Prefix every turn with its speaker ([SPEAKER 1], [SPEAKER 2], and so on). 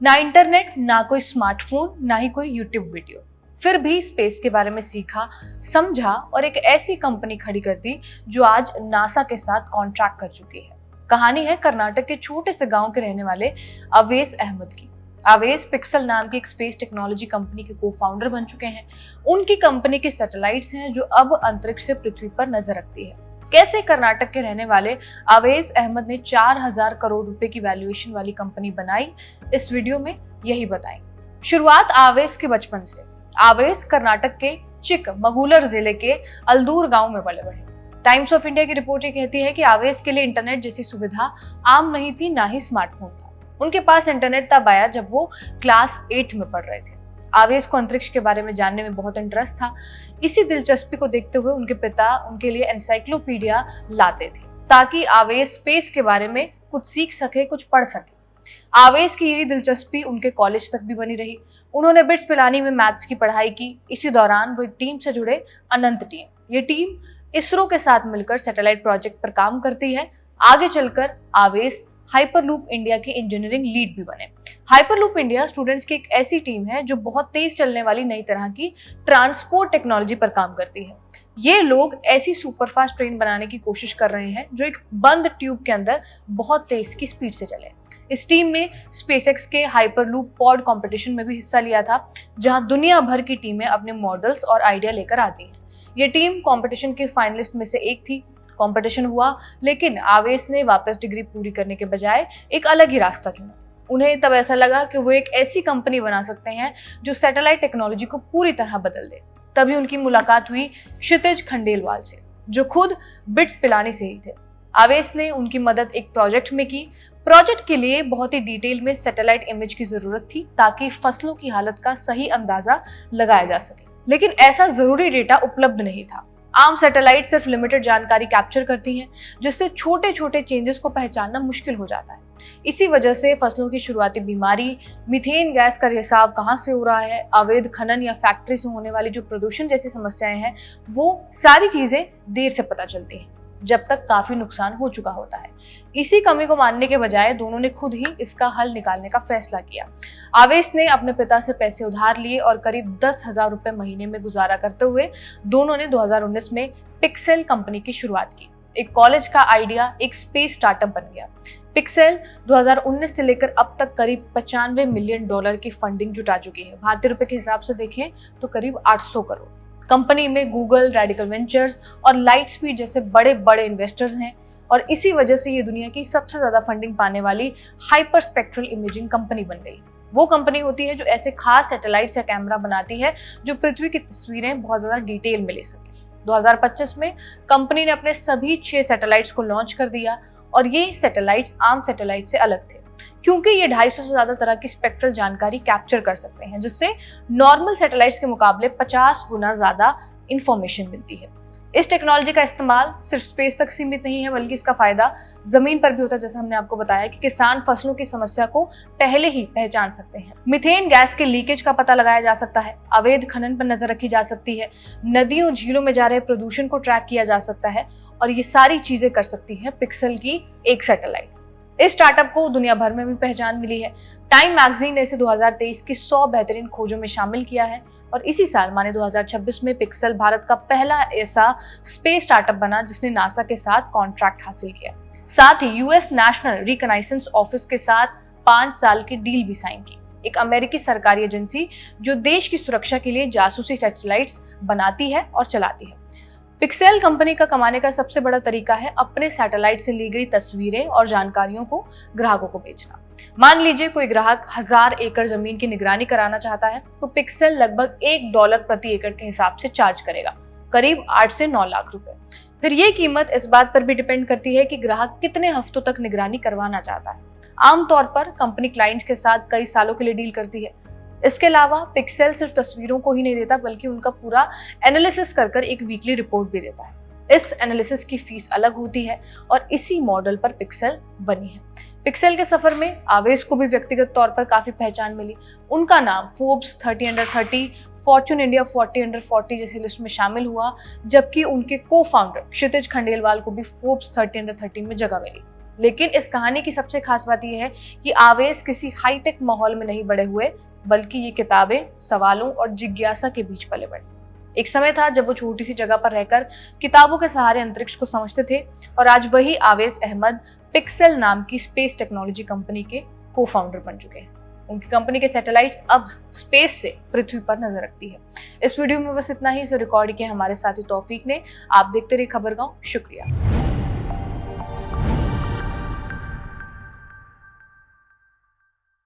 [SPEAKER 1] ना इंटरनेट, ना कोई स्मार्टफोन, ना ही कोई यूट्यूब वीडियो। फिर भी स्पेस के बारे में सीखा, समझा और एक ऐसी कंपनी खड़ी कर दी जो आज नासा के साथ कॉन्ट्रैक्ट कर चुकी है। कहानी है कर्नाटक के छोटे से गांव के रहने वाले अवेस अहमद की। अवेस पिक्सल नाम की एक स्पेस टेक्नोलॉजी कंपनी के को-फाउंडर बन चुके हैं। उनकी कंपनी के सैटेलाइट्स हैं जो अब अंतरिक्ष से पृथ्वी पर नजर रखती है। कैसे कर्नाटक के रहने वाले अवेस अहमद ने 4000 करोड़ रुपए की वैल्यूएशन वाली कंपनी बनाई, इस वीडियो में यही बताएं। शुरुआत अवेस के बचपन से। अवेस कर्नाटक के चिकमगलूर जिले के अल्दूर गांव में पले बढ़े। टाइम्स ऑफ इंडिया की रिपोर्ट ये कहती है कि अवेस के लिए इंटरनेट जैसी सुविधा आम नहीं थी, ना ही स्मार्टफोन था। उनके पास इंटरनेट तब आया जब वो क्लास 8 में पढ़ रहे थे। अवेस को अंतरिक्ष के बारे में जानने में बहुत इंटरेस्ट था। इसी दिलचस्पी को देखते हुए उनके पिता उनके लिए एनसाइक्लोपीडिया लाते थे ताकि अवेस स्पेस के बारे में कुछ सीख सके, कुछ पढ़ सके। अवेस की यही दिलचस्पी उनके कॉलेज तक भी बनी रही। उन्होंने बिट्स पिलानी में मैथ्स की पढ़ाई की। इसी दौरान वो एक टीम से जुड़े, अनंत टीम। ये टीम इसरो के साथ मिलकर सैटेलाइट प्रोजेक्ट पर काम करती है। आगे चलकर अवेस हाइपरलूप इंडिया के इंजीनियरिंग लीड भी बने। हाइपरलूप इंडिया स्टूडेंट्स की एक ऐसी टीम है जो बहुत तेज चलने वाली नई तरह की ट्रांसपोर्ट टेक्नोलॉजी पर काम करती है। ये लोग ऐसी सुपरफास्ट ट्रेन बनाने की कोशिश कर रहे हैं जो एक बंद ट्यूब के अंदर बहुत तेज की स्पीड से चले। इस टीम ने स्पेसएक्स के हाइपरलूप पॉड कंपटीशन में भी हिस्सा लिया था, जहां दुनिया भर की टीमें अपने मॉडल्स और आइडिया लेकर आती हैं। ये टीम कंपटीशन के फाइनलिस्ट में से एक थी। कंपटीशन हुआ, लेकिन अवेस ने वापस डिग्री पूरी करने के बजाय एक अलग ही रास्ता चुना। उन्हें तब ऐसा लगा कि वो एक ऐसी कंपनी बना सकते हैं जो सैटेलाइट टेक्नोलॉजी को पूरी तरह बदल दे। तभी उनकी मुलाकात हुई क्षितिज खंडेलवाल से, जो खुद बिट्स पिलानी से ही थे। अवेस ने उनकी मदद एक प्रोजेक्ट में की। प्रोजेक्ट के लिए बहुत ही डिटेल में सैटेलाइट इमेज की जरूरत थी ताकि फसलों की हालत का सही अंदाजा लगाया जा सके, लेकिन ऐसा जरूरी डेटा उपलब्ध नहीं था। आम सैटेलाइट सिर्फ लिमिटेड जानकारी कैप्चर करती हैं, जिससे छोटे छोटे चेंजेस को पहचानना मुश्किल हो जाता है। इसी वजह से फसलों की शुरुआती बीमारी, मीथेन गैस का रिसाव कहाँ से हो रहा है, अवैध खनन या फैक्ट्री से होने वाली जो प्रदूषण जैसी समस्याएं हैं, वो सारी चीजें देर से पता चलती हैं, जब तक काफी नुकसान हो चुका होता है। इसी कमी को मानने के बजाय दोनों ने खुद ही इसका हल निकालने का फैसला किया। अवेस ने अपने पिता से पैसे उधार लिए और करीब 10,000 रुपए महीने में गुजारा करते हुए दोनों ने 2019 में पिक्सेल कंपनी की शुरुआत की। एक कॉलेज का आइडिया एक स्पेस स्टार्टअप बन गया। पिक्सेल 2019 से लेकर अब तक करीब $95 मिलियन की फंडिंग जुटा चुकी है। भारतीय रुपए के हिसाब से देखें तो करीब 800 करोड़। कंपनी में गूगल, रेडिकल वेंचर्स और लाइट स्पीड जैसे बड़े बड़े इन्वेस्टर्स हैं और इसी वजह से ये दुनिया की सबसे ज्यादा फंडिंग पाने वाली हाइपर स्पेक्ट्रल इमेजिंग कंपनी बन गई। वो कंपनी होती है जो ऐसे खास सैटेलाइट्स या कैमरा बनाती है जो पृथ्वी की तस्वीरें बहुत ज्यादा डिटेल में ले सके। 2025 में कंपनी ने अपने सभी 6 सैटेलाइट्स को लॉन्च कर दिया और ये सैटेलाइट्स आम सैटेलाइट से अलग थे क्योंकि ये 250 से ज्यादा तरह की स्पेक्ट्रल जानकारी कैप्चर कर सकते हैं, जिससे नॉर्मल सैटेलाइट्स के मुकाबले 50 गुना ज्यादा इंफॉर्मेशन मिलती है। इस टेक्नोलॉजी का इस्तेमाल सिर्फ स्पेस तक सीमित नहीं है, बल्कि इसका फायदा जमीन पर भी होता है। जैसे हमने आपको बताया कि किसान फसलों की समस्या को पहले ही पहचान सकते हैं। मीथेन गैस के लीकेज का पता लगाया जा सकता है, अवैध खनन पर नजर रखी जा सकती है, नदियों झीलों में जा रहे प्रदूषण को ट्रैक किया जा सकता है और ये सारी चीजें कर सकती है पिक्सेल की एक सैटेलाइट। इस स्टार्टअप को दुनिया भर में भी पहचान मिली है। टाइम मैगजीन ने इसे 2023 की 100 बेहतरीन खोजों में शामिल किया है और इसी साल माने 2026 में पिक्सेल भारत का पहला ऐसा स्पेस स्टार्टअप बना जिसने नासा के साथ कॉन्ट्रैक्ट हासिल किया। साथ ही यूएस नेशनल रिकॉग्नाइजेंस ऑफिस के साथ 5 साल की डील भी साइन की, एक अमेरिकी सरकारी एजेंसी जो देश की सुरक्षा के लिए जासूसी सैटेलाइट्स बनाती है और चलाती है। पिक्सेल कंपनी का कमाने का सबसे बड़ा तरीका है अपने सैटेलाइट से ली गई तस्वीरें और जानकारियों को ग्राहकों को बेचना। मान लीजिए कोई ग्राहक 1000 एकड़ जमीन की निगरानी कराना चाहता है तो पिक्सेल लगभग $1 प्रति एकड़ के हिसाब से चार्ज करेगा, करीब 8 से 9 लाख रुपए। फिर ये कीमत इस बात पर भी डिपेंड करती है कि ग्राहक कितने हफ्तों तक निगरानी करवाना चाहता है। आमतौर पर कंपनी क्लाइंट्स के साथ कई सालों के लिए डील करती है। इसके अलावा पिक्सेल सिर्फ तस्वीरों को ही नहीं देता बल्कि उनका पूरा एनालिसिस कर एक वीकली रिपोर्ट भी देता है। इस एनालिसिस की फीस अलग होती है और इसी मॉडल पर पिक्सेल बनी है। पिक्सेल के सफर में अवेस को भी व्यक्तिगत तौर पर काफी पहचान मिली। उनका नाम Forbes 30 under 30, Fortune India 40 under 40 जैसी लिस्ट में शामिल हुआ, जबकि उनके को फाउंडर क्षितिज खंडेलवाल को भी फोर्ब्स 30 अंडर 30 में जगह मिली। लेकिन इस कहानी की सबसे खास बात यह है कि आवेश किसी हाईटेक माहौल में नहीं बड़े हुए, बल्कि ये किताबें सवालों और जिज्ञासा के बीच पले बड़े। एक समय था जब वो छोटी सी जगह पर रहकर किताबों के सहारे अंतरिक्ष को समझते थे, और आज वही आवेश अहमद पिक्सेल नाम की स्पेस टेक्नोलॉजी कंपनी के को फाउंडर बन चुके हैं। उनकी कंपनी के सैटेलाइट्स अब स्पेस से पृथ्वी पर नजर रखती है। इस वीडियो में बस इतना ही। इसे रिकॉर्ड किया हमारे साथी तौफीक ने। आप देखते रहिए खबरगांव। शुक्रिया।